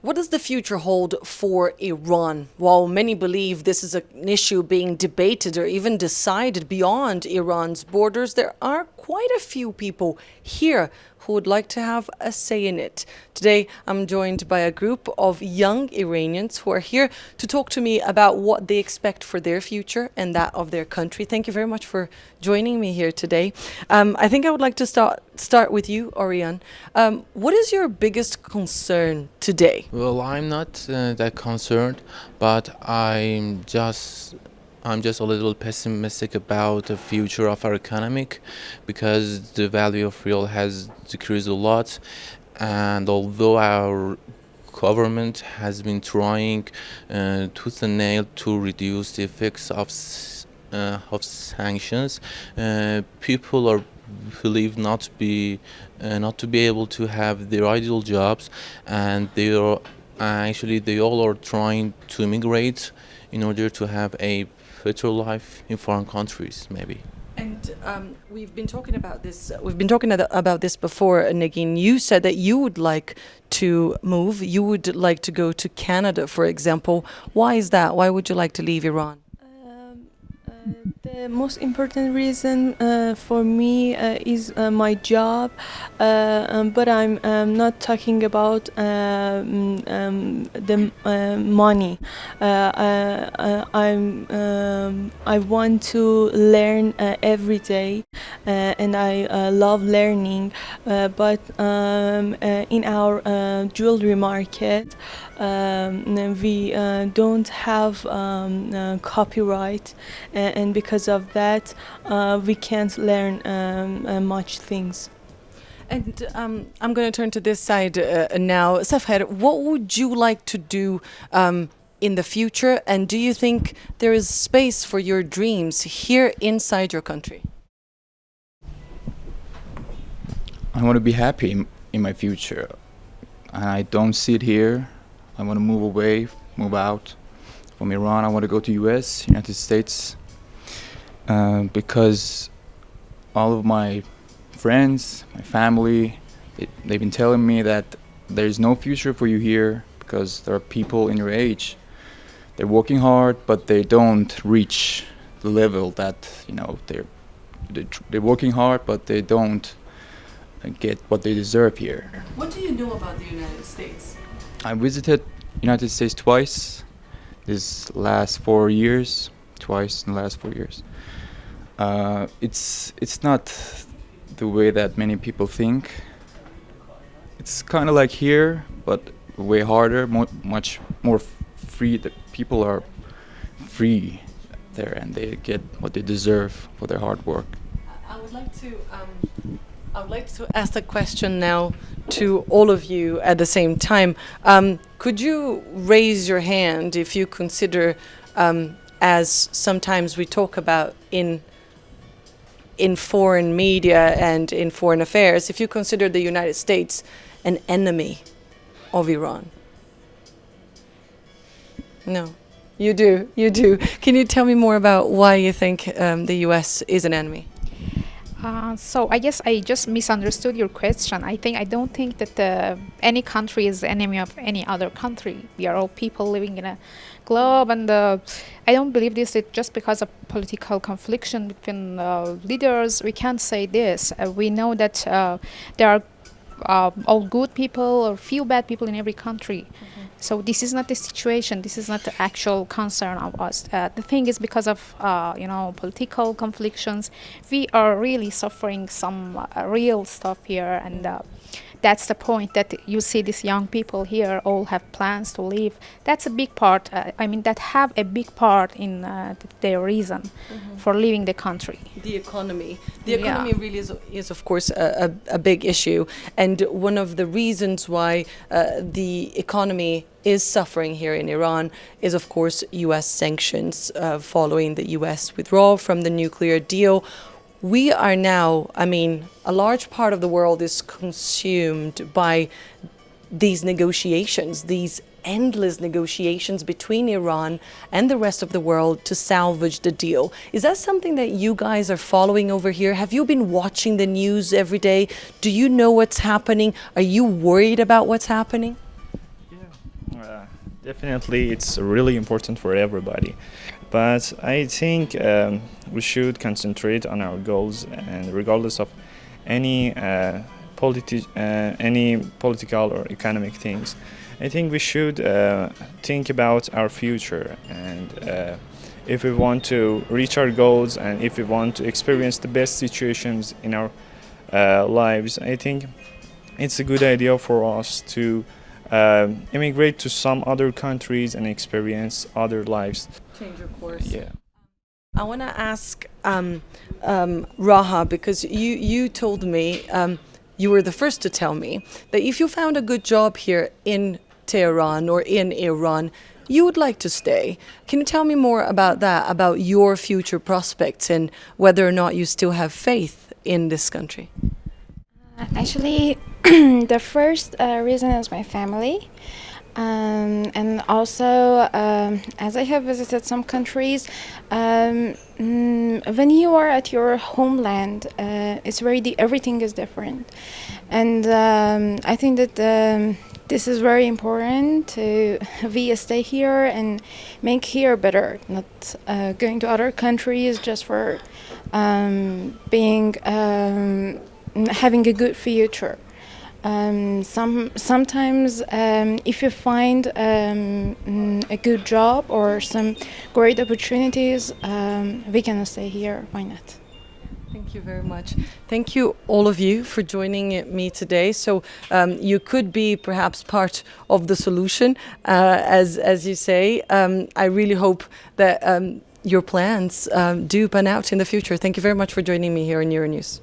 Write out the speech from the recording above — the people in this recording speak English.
What does the future hold for Iran? While many believe this is an issue being debated or even decided beyond Iran's borders, there are quite a few people here who would like to have a say in it. Today, I'm joined by a group of young Iranians who are here to talk to me about what they expect for their future and that of their country. Thank you very much for joining me here today. I think I would like to start with you, Orion. What is your biggest concern today? Well, I'm not that concerned, but I'm just a little pessimistic about the future of our economic because the value of real has decreased a lot, and although our government has been trying tooth and nail to reduce the effects of sanctions, people are believed not to be able to have their ideal jobs, and they all are trying to immigrate in order to have a better life in foreign countries, maybe. And we've been talking about this. We've been talking about this before, Nagin. You said that you would like to move. You would like to go to Canada, for example. Why is that? Why would you like to leave Iran? The most important reason for me is my job, but I'm not talking about the money. I want to learn every day, and I love learning. But in our jewelry market, we don't have copyright, and because of that, we can't learn much things. And I'm going to turn to this side now. Safher, what would you like to do in the future? And do you think there is space for your dreams here inside your country? I want to be happy in my future. I don't see it here. I want to move away, move out from Iran. I want to go to US, United States, because all of my friends, my family, they've been telling me that there's no future for you here because there are people in your age. They're working hard, but they don't reach the level that, they're working hard, but they don't get what they deserve here. What do you know about the United States? I visited United States twice this last 4 years, twice in the last 4 years. It's not the way that many people think. It's kind of like here, but way harder, much more free. The people are free there, and they get what they deserve for their hard work. I would like to ask a question now to all of you at the same time. Could you raise your hand if you consider, as sometimes we talk about in foreign media and in foreign affairs, if you consider the United States an enemy of Iran? No, you do. You do. Can you tell me more about why you think the U.S. is an enemy? So I guess I just misunderstood your question. I don't think that any country is the enemy of any other country. We are all people living in a globe, and I don't believe this is just because of political confliction between leaders. We can't say this. We know that there are all good people or few bad people in every country. So this is not the situation. This is not the actual concern of us. The thing is, because of political conflictions, we are really suffering some real stuff here, and that's the point, that you see these young people here all have plans to leave. That's a big part. That have a big part in their reason for leaving the country. The economy. The economy really is of course, a big issue. And one of the reasons why the economy is suffering here in Iran is, of course, U.S. sanctions following the U.S. withdrawal from the nuclear deal. We are now, a large part of the world is consumed by these negotiations, these endless negotiations between Iran and the rest of the world to salvage the deal. Is that something that you guys are following over here? Have you been watching the news every day? Do you know what's happening? Are you worried about what's happening? Definitely, it's really important for everybody. But I think we should concentrate on our goals, and regardless of any any political or economic things, I think we should think about our future, and if we want to reach our goals and if we want to experience the best situations in our lives, I think it's a good idea for us to immigrate to some other countries and experience other lives. Change your course. Yeah. I want to ask Raha, because you told me, you were the first to tell me, that if you found a good job here in Tehran or in Iran, you would like to stay. Can you tell me more about that, about your future prospects and whether or not you still have faith in this country? Actually, the first reason is my family. And also, as I have visited some countries, when you are at your homeland, it's everything is different. And I think that this is very important to we stay here and make here better, not going to other countries just for being having a good future. Sometimes if you find a good job or some great opportunities, we can stay here. Why not? Thank you very much. Thank you, all of you, for joining me today. So you could be perhaps part of the solution, as you say. I really hope that your plans do pan out in the future. Thank you very much for joining me here in Euronews.